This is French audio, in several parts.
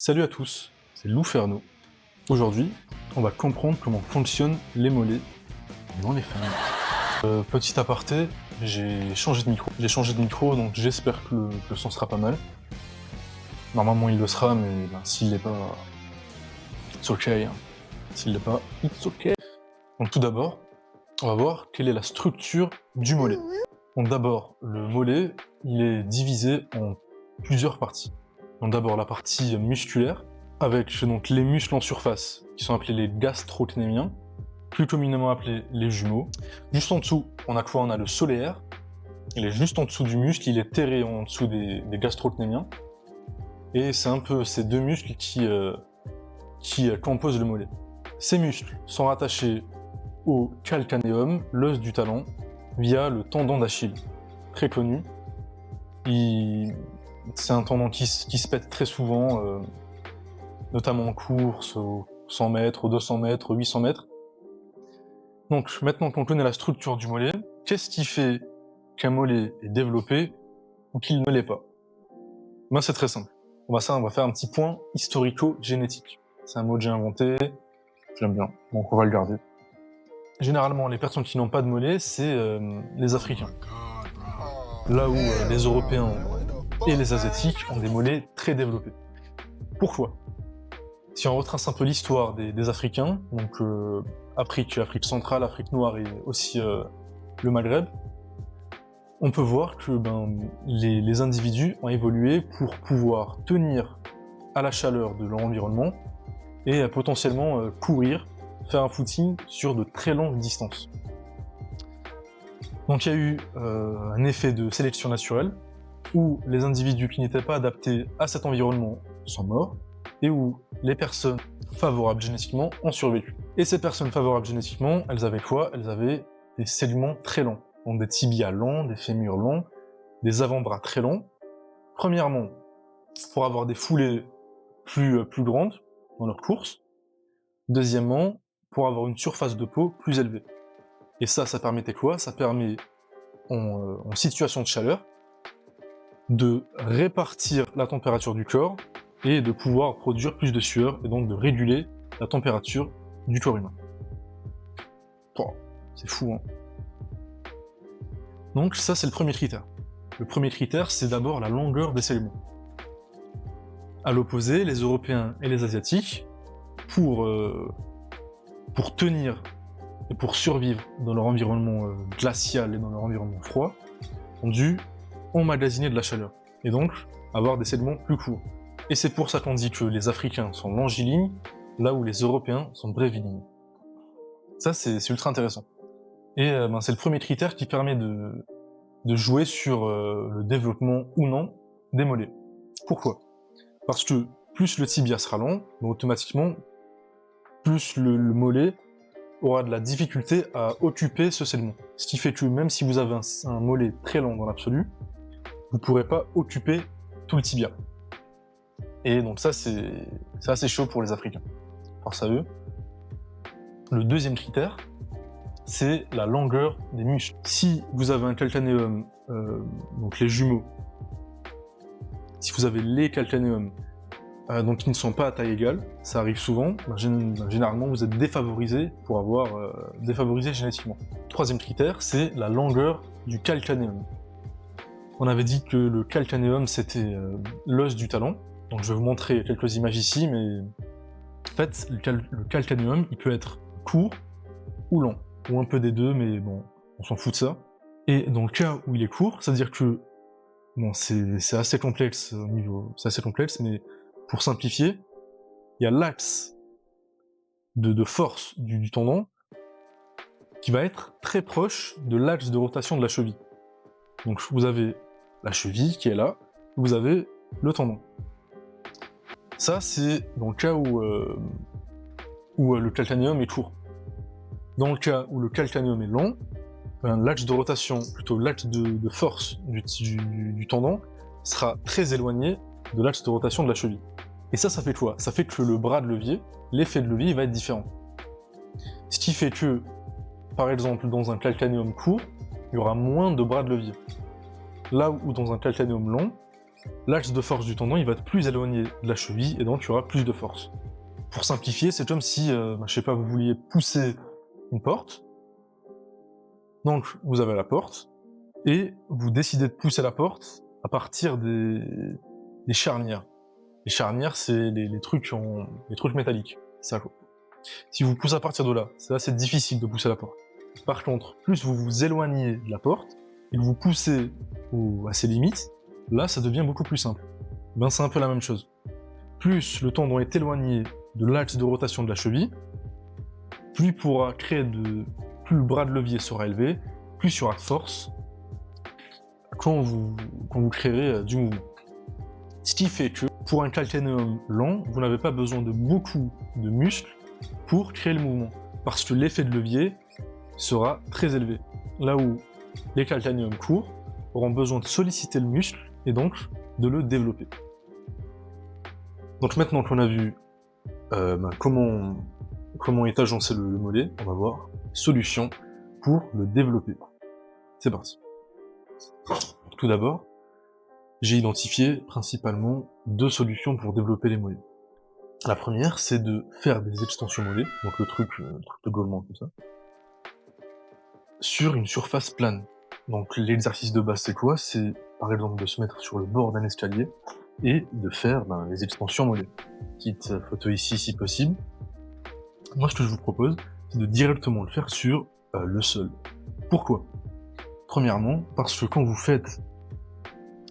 Salut à tous, c'est Lou Ferno. Aujourd'hui, on va comprendre comment fonctionnent les mollets dans les femmes. Petit aparté, j'ai changé de micro. Donc j'espère que le son sera pas mal. Normalement il le sera, mais s'il l'est pas, it's ok. Hein. S'il l'est pas, it's ok. Donc tout d'abord, on va voir quelle est la structure du mollet. Donc d'abord, le mollet, il est divisé en plusieurs parties. Donc d'abord la partie musculaire, avec donc les muscles en surface, qui sont appelés les gastrocnémiens, plus communément appelés les jumeaux. Juste en dessous, on a quoi? On a le solaire. Il est juste en dessous du muscle, il est terré en dessous des gastrocnémiens. Et c'est un peu ces deux muscles qui composent le mollet. Ces muscles sont rattachés au calcanéum, l'os du talon, via le tendon d'Achille, très connu. C'est un tendon qui se pète très souvent, notamment en course, aux 100 mètres, aux 200 mètres, aux 800 mètres. Donc maintenant qu'on connaît la structure du mollet, qu'est-ce qui fait qu'un mollet est développé ou qu'il ne l'est pas? C'est très simple. On va faire un petit point historico-génétique. C'est un mot que j'ai inventé, j'aime bien, donc on va le garder. Généralement, les personnes qui n'ont pas de mollet, c'est les Africains. Là où les Européens et les Asiatiques ont des mollets très développés. Pourquoi? Si on retrace un peu l'histoire des Africains, donc Afrique centrale, Afrique noire et aussi le Maghreb, on peut voir que les individus ont évolué pour pouvoir tenir à la chaleur de leur environnement et potentiellement courir, faire un footing sur de très longues distances. Donc il y a eu un effet de sélection naturelle, où les individus qui n'étaient pas adaptés à cet environnement sont morts, et où les personnes favorables génétiquement ont survécu. Et ces personnes favorables génétiquement, elles avaient quoi? Elles avaient des segments très longs, donc des tibias longs, des fémurs longs, des avant-bras très longs. Premièrement, pour avoir des foulées plus grandes dans leur course. Deuxièmement, pour avoir une surface de peau plus élevée. Et ça permettait quoi? Ça permet, en situation de chaleur, de répartir la température du corps et de pouvoir produire plus de sueur, et donc de réguler la température du corps humain. Oh, c'est fou, hein. Donc ça, c'est le premier critère. Le premier critère, c'est d'abord la longueur des segments. À l'opposé, les Européens et les Asiatiques, pour tenir et pour survivre dans leur environnement glacial et dans leur environnement froid, ont dû emmagasiner de la chaleur, et donc avoir des segments plus courts. Et c'est pour ça qu'on dit que les Africains sont longilignes, là où les Européens sont brévilignes. Ça, c'est ultra intéressant. Et c'est le premier critère qui permet de jouer sur le développement ou non des mollets. Pourquoi? Parce que plus le tibia sera long, automatiquement, plus le mollet aura de la difficulté à occuper ce segment. Ce qui fait que même si vous avez un mollet très long dans l'absolu, vous ne pourrez pas occuper tout le tibia. Et donc ça, c'est assez chaud pour les Africains. Force à eux. Le deuxième critère, c'est la longueur des muscles. Si vous avez un calcanéum, donc les jumeaux, si vous avez les calcanéums, donc qui ne sont pas à taille égale, ça arrive souvent, généralement vous êtes défavorisé pour avoir défavorisé génétiquement. Troisième critère, c'est la longueur du calcanéum. On avait dit que le calcanéum c'était l'os du talon, donc je vais vous montrer quelques images ici, mais en fait le calcanéum il peut être court ou long, ou un peu des deux, mais bon, on s'en fout de ça. Et dans le cas où il est court, c'est-à-dire que bon, c'est assez complexe au niveau, c'est assez complexe, mais pour simplifier, il y a l'axe de force du tendon qui va être très proche de l'axe de rotation de la cheville. Donc vous avez la cheville qui est là, vous avez le tendon. Ça, c'est dans le cas où le calcanéum est court. Dans le cas où le calcanéum est long, l'axe de rotation, plutôt l'axe de force du tendon, sera très éloigné de l'axe de rotation de la cheville. Et ça fait quoi? Ça fait que le bras de levier, l'effet de levier va être différent. Ce qui fait que, par exemple, dans un calcanéum court, il y aura moins de bras de levier. Là où dans un calcanéum long, l'axe de force du tendon il va être plus éloigné de la cheville et donc il y aura plus de force. Pour simplifier, c'est comme si, je sais pas, vous vouliez pousser une porte, donc vous avez la porte, et vous décidez de pousser la porte à partir des charnières. Les charnières, c'est les trucs métalliques, ça quoi. Si vous poussez à partir de là, c'est assez difficile de pousser la porte. Par contre, plus vous vous éloignez de la porte, et que vous poussez à ses limites, là ça devient beaucoup plus simple. Ben c'est un peu la même chose. Plus le tendon est éloigné de l'axe de rotation de la cheville, plus le bras de levier sera élevé, plus il y aura de force quand vous créerez du mouvement. Ce qui fait que pour un calcanéum lent, vous n'avez pas besoin de beaucoup de muscles pour créer le mouvement, parce que l'effet de levier sera très élevé. Là où les calcanéums courts auront besoin de solliciter le muscle et donc de le développer. Donc maintenant qu'on a vu comment est agencé le mollet, on va voir solution pour le développer. C'est parti. Tout d'abord, j'ai identifié principalement 2 solutions pour développer les mollets. La première, c'est de faire des extensions mollets, donc le truc de gaulement comme ça, sur une surface plane. Donc l'exercice de base c'est quoi? C'est par exemple de se mettre sur le bord d'un escalier et de faire les extensions mollets. Petite photo ici si possible. Moi ce que je vous propose, c'est de directement le faire sur le sol. Pourquoi? Premièrement, parce que quand vous faites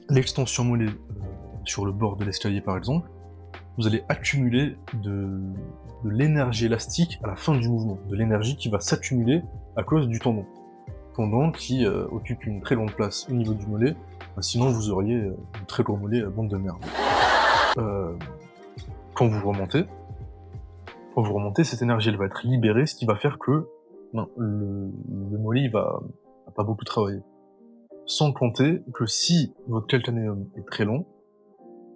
l'extension mollet sur le bord de l'escalier par exemple, vous allez accumuler de l'énergie élastique à la fin du mouvement, de l'énergie qui va s'accumuler à cause du tendon. Tendon qui occupe une très grande place au niveau du mollet, sinon vous auriez un très gros mollet bande de merde. Quand vous remontez, cette énergie elle va être libérée, ce qui va faire que le mollet il va pas beaucoup travailler. Sans compter que si votre calcanéum est très long,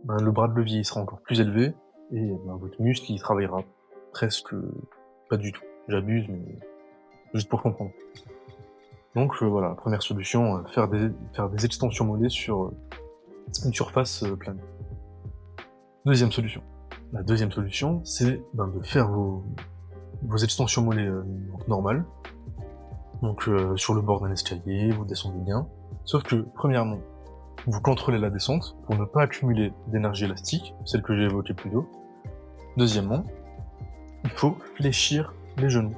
le bras de levier il sera encore plus élevé et votre muscle il travaillera presque pas du tout. J'abuse, mais juste pour comprendre. Donc voilà, première solution, faire des extensions mollets sur une surface plane. Deuxième solution. La deuxième solution, c'est de faire vos extensions mollets normales. Donc sur le bord d'un escalier, vous descendez bien. Sauf que, premièrement, vous contrôlez la descente pour ne pas accumuler d'énergie élastique, celle que j'ai évoquée plus tôt. Deuxièmement, il faut fléchir les genoux.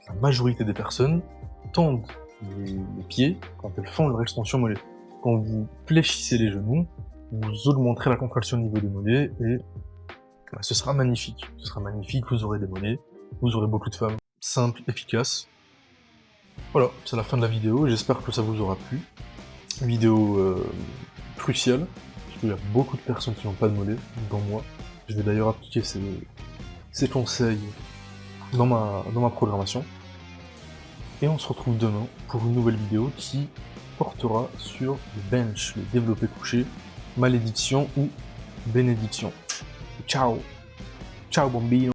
La majorité des personnes tendent les pieds quand elles font leur extension mollet. Quand vous fléchissez les genoux, vous augmenterez la contraction au niveau des mollets et ce sera magnifique. Ce sera magnifique, vous aurez des mollets, vous aurez beaucoup de femmes simples, efficaces. Voilà, c'est la fin de la vidéo, j'espère que ça vous aura plu. Vidéo cruciale, parce qu'il y a beaucoup de personnes qui n'ont pas de mollets, dont moi. Je vais d'ailleurs appliquer ces conseils dans ma programmation. Et on se retrouve demain pour une nouvelle vidéo qui portera sur le bench, le développé couché, malédiction ou bénédiction. Ciao! Ciao bambino!